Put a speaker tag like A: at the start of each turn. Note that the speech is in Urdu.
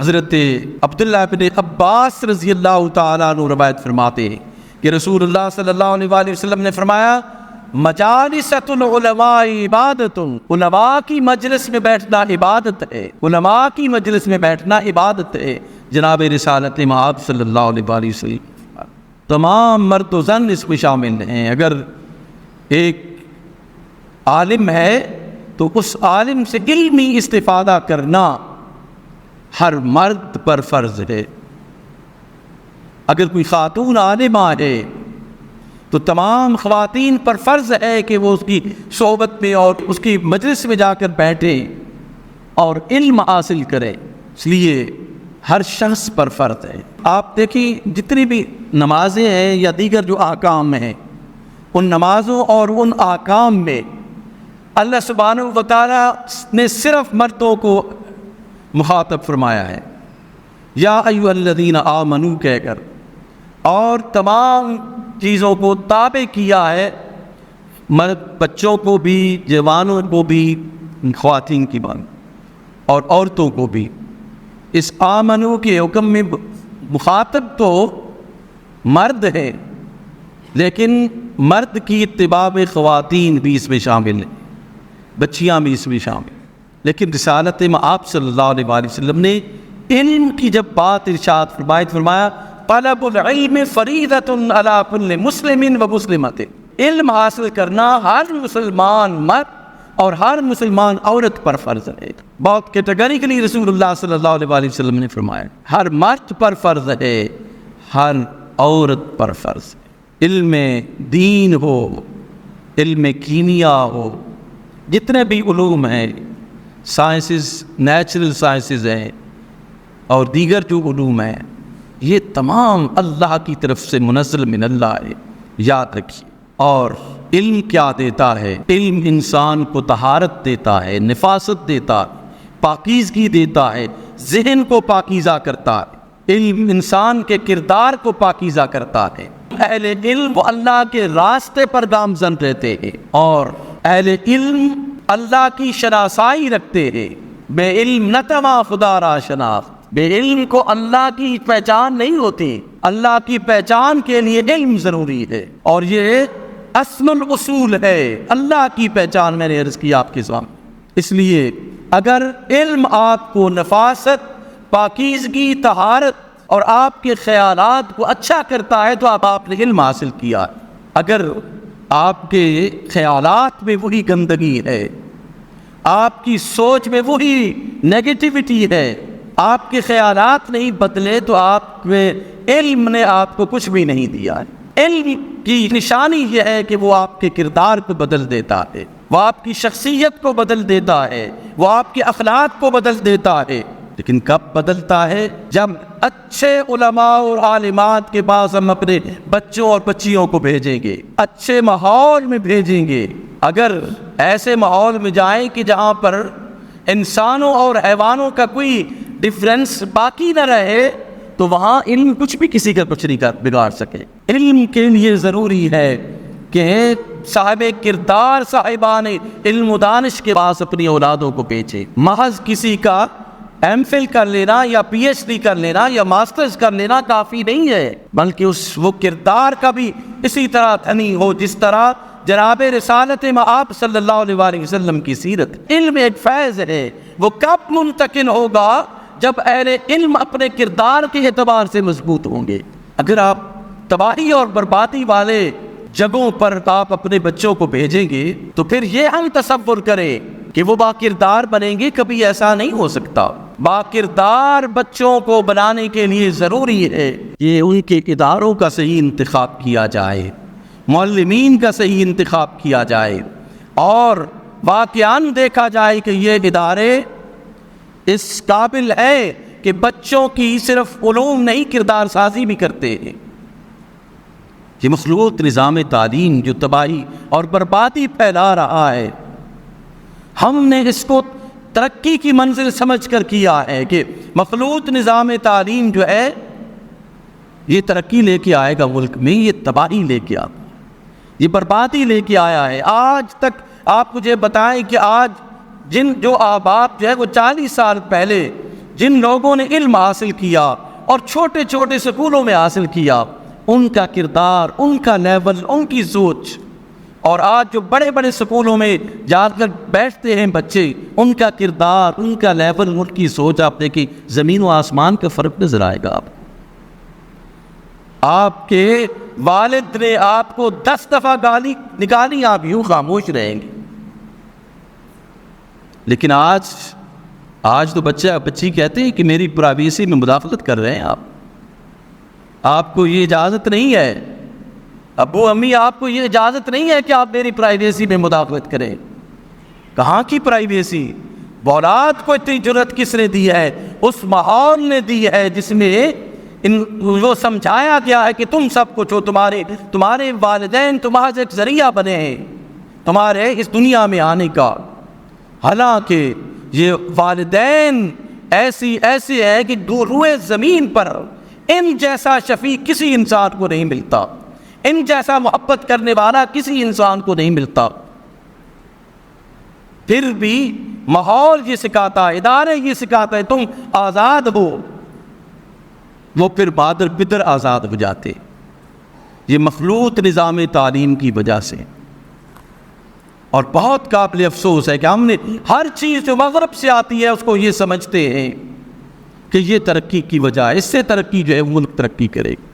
A: حضرت عبداللہ بن عباس رضی اللہ تعالیٰ عنہ روایت فرماتے ہیں کہ رسول اللہ صلی اللہ علیہ وآلہ وسلم نے فرمایا مجالست العلماء عبادت، علماء کی مجلس میں بیٹھنا عبادت ہے، علماء کی مجلس میں بیٹھنا عبادت ہے۔ جناب رسالت مآب صلی اللہ علیہ وآلہ وسلم تمام مرد و زن اس میں شامل ہیں۔ اگر ایک عالم ہے تو اس عالم سے علمی استفادہ کرنا ہر مرد پر فرض ہے۔ اگر کوئی خاتون عالمہ ہے تو تمام خواتین پر فرض ہے کہ وہ اس کی صحبت میں اور اس کی مجلس میں جا کر بیٹھیں اور علم حاصل کریں، اس لیے ہر شخص پر فرض ہے۔ آپ دیکھیں جتنی بھی نمازیں ہیں یا دیگر جو احکام ہیں، ان نمازوں اور ان احکام میں اللہ سبحانہ و تعالیٰ نے صرف مردوں کو مخاطب فرمایا ہے، یا ایھا الذین آمنو کہہ کر، اور تمام چیزوں کو تابع کیا ہے، مرد بچوں کو بھی، جوانوں کو بھی، خواتین کی بات اور عورتوں کو بھی۔ اس آمنو کے حکم میں مخاطب تو مرد ہے، لیکن مرد کی اتباع میں خواتین بھی اس میں شامل ہیں، بچیاں بھی اس میں شامل ہیں۔ لیکن رسالت مآب صلی اللہ علیہ وآلہ وسلم نے علم کی جب بات ارشاد فرمایا طلب العلم فریضۃ علی کل مسلم و مسلمۃ، علم حاصل کرنا ہر مسلمان مرد اور ہر مسلمان عورت پر فرض ہے۔ بہت کیٹیگریکلی رسول اللہ صلی اللہ علیہ وآلہ وسلم نے فرمایا ہر مرد پر فرض ہے، ہر عورت پر فرض ہے۔ علم دین ہو، علم کیمیا ہو، جتنے بھی علوم ہیں، سائنسز، نیچرل سائنسز ہیں اور دیگر جو علوم ہیں، یہ تمام اللہ کی طرف سے منزل من اللہ ہے، یاد رکھیے۔ اور علم کیا دیتا ہے؟ علم انسان کو طہارت دیتا ہے، نفاست دیتا ہے، پاکیزگی دیتا ہے، ذہن کو پاکیزہ کرتا ہے، علم انسان کے کردار کو پاکیزہ کرتا ہے۔ اہل علم وہ اللہ کے راستے پر گامزن رہتے ہیں، اور اہل علم اللہ کی شناسائی رکھتے ہیں۔ بے علم نہ تواں خدا را شناخت، بے علم کو اللہ کی پہچان نہیں ہوتی۔ اللہ کی پہچان کے لیے علم ضروری ہے، اور یہ اصل الاصول ہے اللہ کی پہچان، میں نے عرض کیا آپ کے سامنے۔ اس لیے اگر علم آپ کو نفاست، پاکیزگی، طہارت اور آپ کے خیالات کو اچھا کرتا ہے تو آپ نے علم حاصل کیا۔ اگر آپ کے خیالات میں وہی گندگی ہے، آپ کی سوچ میں وہی نیگیٹیوٹی ہے، آپ کے خیالات نہیں بدلے تو آپ میں علم نے آپ کو کچھ بھی نہیں دیا ہے۔ علم کی نشانی یہ ہے کہ وہ آپ کے کردار کو بدل دیتا ہے، وہ آپ کی شخصیت کو بدل دیتا ہے، وہ آپ کے اخلاق کو بدل دیتا ہے۔ لیکن کب بدلتا ہے؟ جب اچھے علماء اور عالمات کے پاس ہم اپنے بچوں اور بچیوں کو بھیجیں گے، اچھے ماحول میں بھیجیں گے۔ اگر ایسے ماحول میں جائیں کہ جہاں پر انسانوں اور حیوانوں کا کوئی ڈفرینس باقی نہ رہے تو وہاں علم کچھ بھی کسی کا کچھ نہیں بگاڑ سکے۔ علم کے لیے ضروری ہے کہ صاحب کردار، صاحبان علم و دانش کے پاس اپنی اولادوں کو بھیجیں۔ محض کسی کا ایم فل کر لینا یا پی ایچ ڈی کر لینا یا ماسٹرز کر لینا کافی نہیں ہے، بلکہ وہ کردار کا بھی اسی طرح دھنی ہو جس طرح جناب رسالت مآب صلی اللہ علیہ وآلہ وسلم کی سیرت۔ علم ایک فیض ہے، وہ کب منتقل ہوگا؟ جب اہل علم اپنے کردار کے اعتبار سے مضبوط ہوں گے۔ اگر آپ تباہی اور بربادی والے جگہوں پر آپ اپنے بچوں کو بھیجیں گے تو پھر یہ ہم تصور کریں کہ وہ باکردار بنیں گے، کبھی ایسا نہیں ہو سکتا۔ باکردار بچوں کو بنانے کے لیے ضروری ہے کہ ان کے اداروں کا صحیح انتخاب کیا جائے، معلمین کا صحیح انتخاب کیا جائے، اور واقعاً دیکھا جائے کہ یہ ادارے اس قابل ہے کہ بچوں کی صرف علوم نہیں، کردار سازی بھی کرتے ہیں۔ یہ مخلوط نظام تعلیم جو تباہی اور بربادی پھیلا رہا ہے، ہم نے اس کو ترقی کی منزل سمجھ کر کیا ہے کہ مخلوط نظام تعلیم جو ہے یہ ترقی لے کے آئے گا ملک میں، یہ تباہی لے کے آئے، یہ بربادی لے کے آیا ہے۔ آج تک آپ مجھے بتائیں کہ آج جو آباد جو ہے وہ 40 سال پہلے جن لوگوں نے علم حاصل کیا اور چھوٹے چھوٹے سکولوں میں حاصل کیا، ان کا کردار، ان کا لیول، ان کی سوچ، اور آج جو بڑے بڑے سکولوں میں جا کر بیٹھتے ہیں بچے، ان کا کردار، ان کا لیول، ان کی سوچ آپ دیکھیں، زمین و آسمان کا فرق نظر آئے گا آپ کے والد نے آپ کو 10 دفعہ گالی نکالی، آپ یوں خاموش رہیں گے. لیکن آج تو بچی کہتے ہیں کہ میری پرائیویسی میں مداخلت کر رہے ہیں آپ کو یہ اجازت نہیں ہے، ابو امی آپ کو یہ اجازت نہیں ہے کہ آپ میری پرائیویسی میں مداخلت کریں. کہاں کی پرائیویسی؟ اولاد کو اتنی جرأت کس نے دی ہے؟ اس ماحول نے دی ہے جس میں وہ سمجھایا گیا ہے کہ تم سب کچھ ہو، تمہارے والدین تمہارا ایک ذریعہ بنے ہیں تمہارے اس دنیا میں آنے کا. حالانکہ یہ والدین ایسے ہیں کہ روئے زمین پر ان جیسا شفیق کسی انسان کو نہیں ملتا، ان جیسا محبت کرنے والا کسی انسان کو نہیں ملتا. پھر بھی ماحول یہ سکھاتا ہے، ادارے یہ سکھاتا ہے تم آزاد ہو، وہ پھر بادر پدر آزاد ہو جاتے. یہ مخلوط نظام تعلیم کی وجہ سے. اور بہت قابل افسوس ہے کہ ہم نے ہر چیز جو مغرب سے آتی ہے اس کو یہ سمجھتے ہیں کہ یہ ترقی کی وجہ ہے، اس سے ترقی جو ہے ملک ترقی کرے گا.